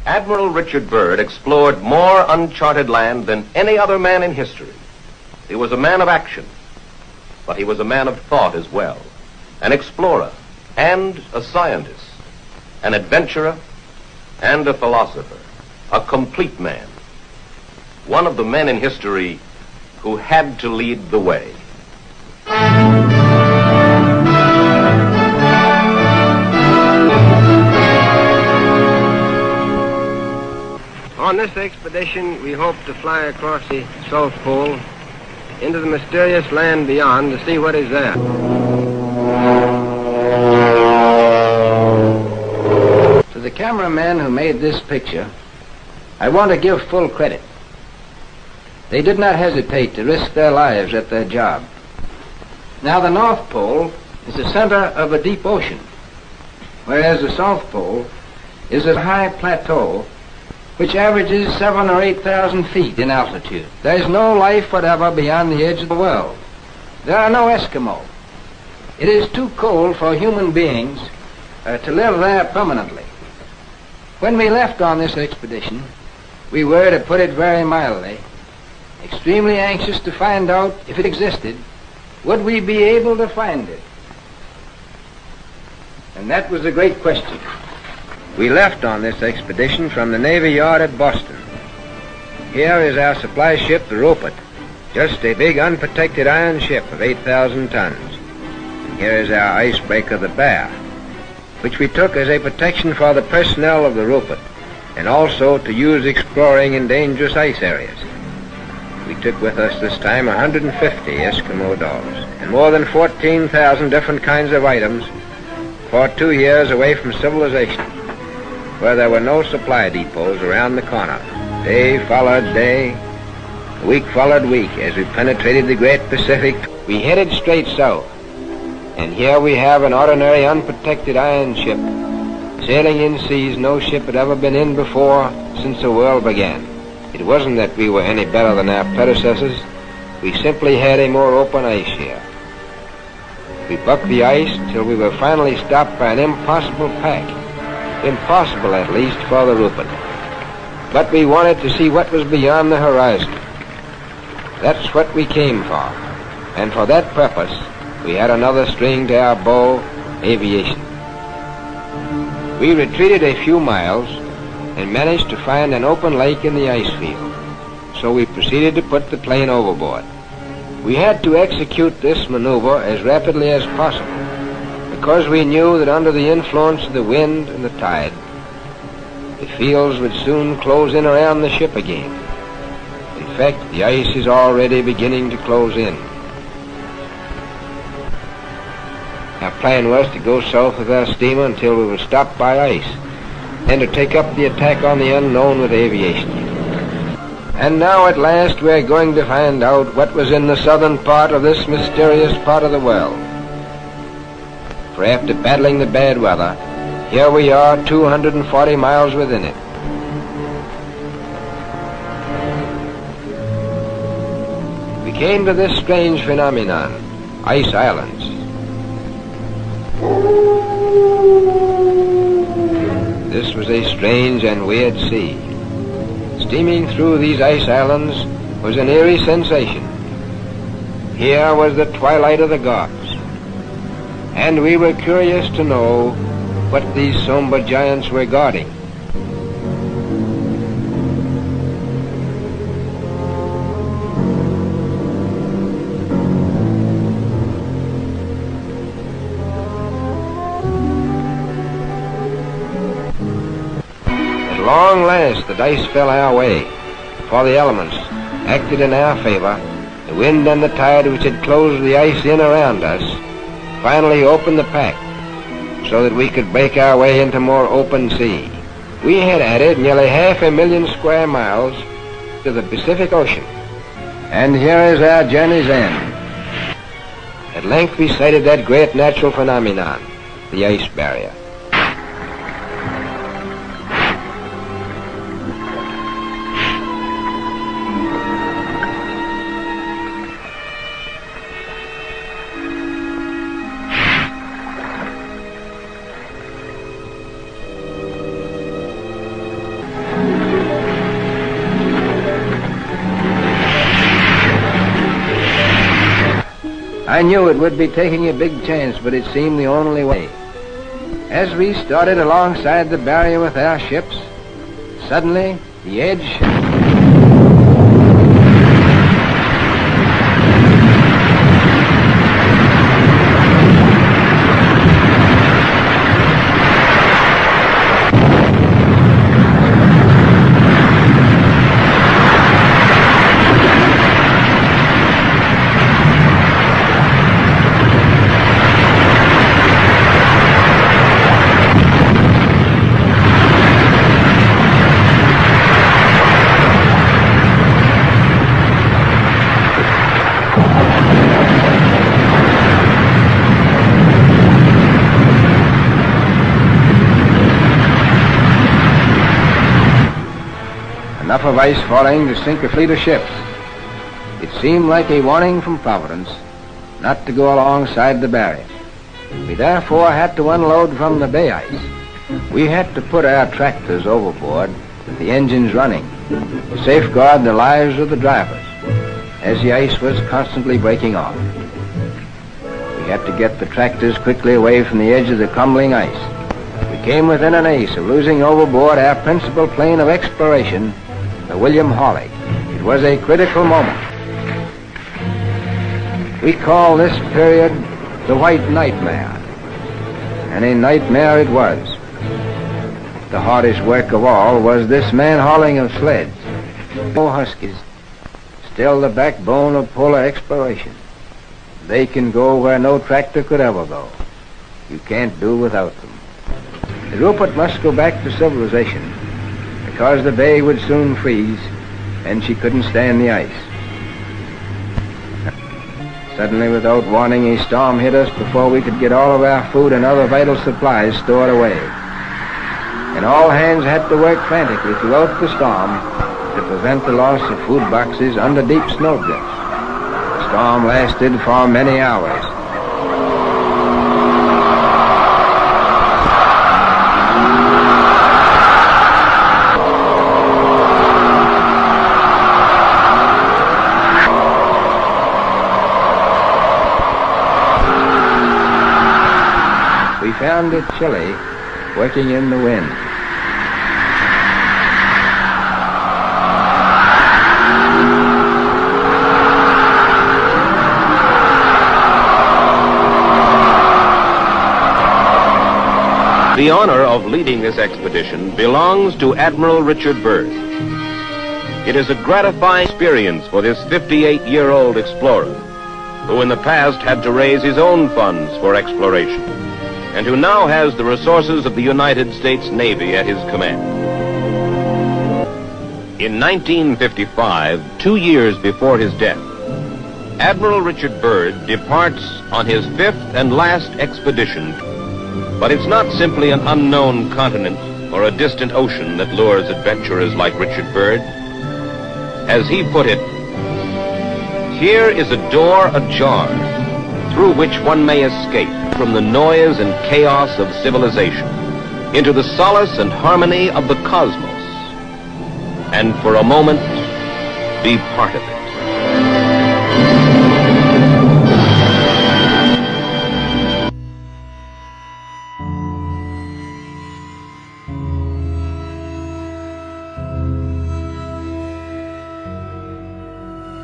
Admiral Richard Byrd explored more uncharted land than any other man in history. He was a man of action, but he was a man of thought as well, an explorer and a scientist, an adventurer and a philosopher, a complete man, one of the men in history who had to lead the way. On this expedition, we hope to fly across the South Pole into the mysterious land beyond to see what is there. To the cameramen who made this picture, I want to give full credit. They did not hesitate to risk their lives at their job. Now, the North Pole is the center of a deep ocean, whereas the South Pole is a high plateau which averages 7,000 or 8,000 feet in altitude. There is no life whatever beyond the edge of the world. There are no Eskimo. It is too cold for human beings to live there permanently. When we left on this expedition, we were, to put it very mildly, extremely anxious to find out if it existed. Would we be able to find it? And that was the great question. We left on this expedition from the Navy Yard at Boston. Here is our supply ship, the Rupert, just a big unprotected iron ship of 8,000 tons. And here is our icebreaker, the Bear, which we took as a protection for the personnel of the Rupert, and also to use exploring in dangerous ice areas. We took with us this time 150 Eskimo dogs, and more than 14,000 different kinds of items for 2 years away from civilization, where there were no supply depots around the corner. Day followed day, week followed week, as we penetrated the great Pacific. We headed straight south, and here we have an ordinary unprotected iron ship, sailing in seas no ship had ever been in before since the world began. It wasn't that we were any better than our predecessors. We simply had a more open ice here. We bucked the ice till we were finally stopped by an impossible pack. Impossible, at least, for the Rupert. But we wanted to see what was beyond the horizon. That's what we came for. And for that purpose, we had another string to our bow, aviation. We retreated a few miles and managed to find an open lake in the ice field. So we proceeded to put the plane overboard. We had to execute this maneuver as rapidly as possible, because we knew that under the influence of the wind and the tide, the fields would soon close in around the ship again. In fact, the ice is already beginning to close in. Our plan was to go south with our steamer until we were stopped by ice, and to take up the attack on the unknown with aviation. And now at last we're going to find out what was in the southern part of this mysterious part of the world. For after battling the bad weather, here we are 240 miles within it. We came to this strange phenomenon, ice islands. This was a strange and weird sea. Steaming through these ice islands was an eerie sensation. Here was the twilight of the gods, and we were curious to know what these somber giants were guarding. At long last, the dice fell our way, for the elements acted in our favor. The wind and the tide, which had closed the ice in around us, finally opened the pack so that we could break our way into more open sea. We had added nearly 500,000 square miles to the Pacific Ocean. And here is our journey's end. At length we sighted that great natural phenomenon, the ice barrier. I knew it would be taking a big chance, but it seemed the only way. As we started alongside the barrier with our ships, suddenly the edge... Enough of ice falling to sink a fleet of ships. It seemed like a warning from Providence not to go alongside the barrier. We therefore had to unload from the bay ice. We had to put our tractors overboard with the engines running to safeguard the lives of the drivers as the ice was constantly breaking off. We had to get the tractors quickly away from the edge of the crumbling ice. We came within an ace of losing overboard our principal plane of exploration, the William Hawley. It was a critical moment. We call this period the White Nightmare, and a nightmare it was. The hardest work of all was this man-hauling of sleds. No Huskies, still the backbone of polar exploration. They can go where no tractor could ever go. You can't do without them. The Rupert must go back to civilization, because the bay would soon freeze, and she couldn't stand the ice. Suddenly, without warning, a storm hit us before we could get all of our food and other vital supplies stored away. And all hands had to work frantically throughout the storm to prevent the loss of food boxes under deep snowdrifts. The storm lasted for many hours. We found it chilly, working in the wind. The honor of leading this expedition belongs to Admiral Richard Byrd. It is a gratifying experience for this 58-year-old explorer, who in the past had to raise his own funds for exploration, and who now has the resources of the United States Navy at his command. In 1955, 2 years before his death, Admiral Richard Byrd departs on his 5th and last expedition. But it's not simply an unknown continent or a distant ocean that lures adventurers like Richard Byrd. As he put it, here is a door ajar through which one may escape from the noise and chaos of civilization into the solace and harmony of the cosmos, and for a moment be part of it.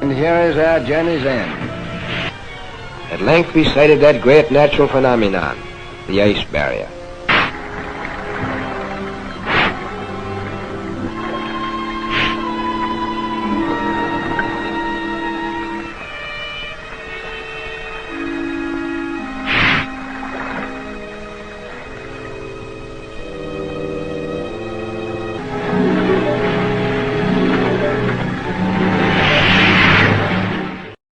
And here is our journey's end. At length we sighted that great natural phenomenon, the ice barrier.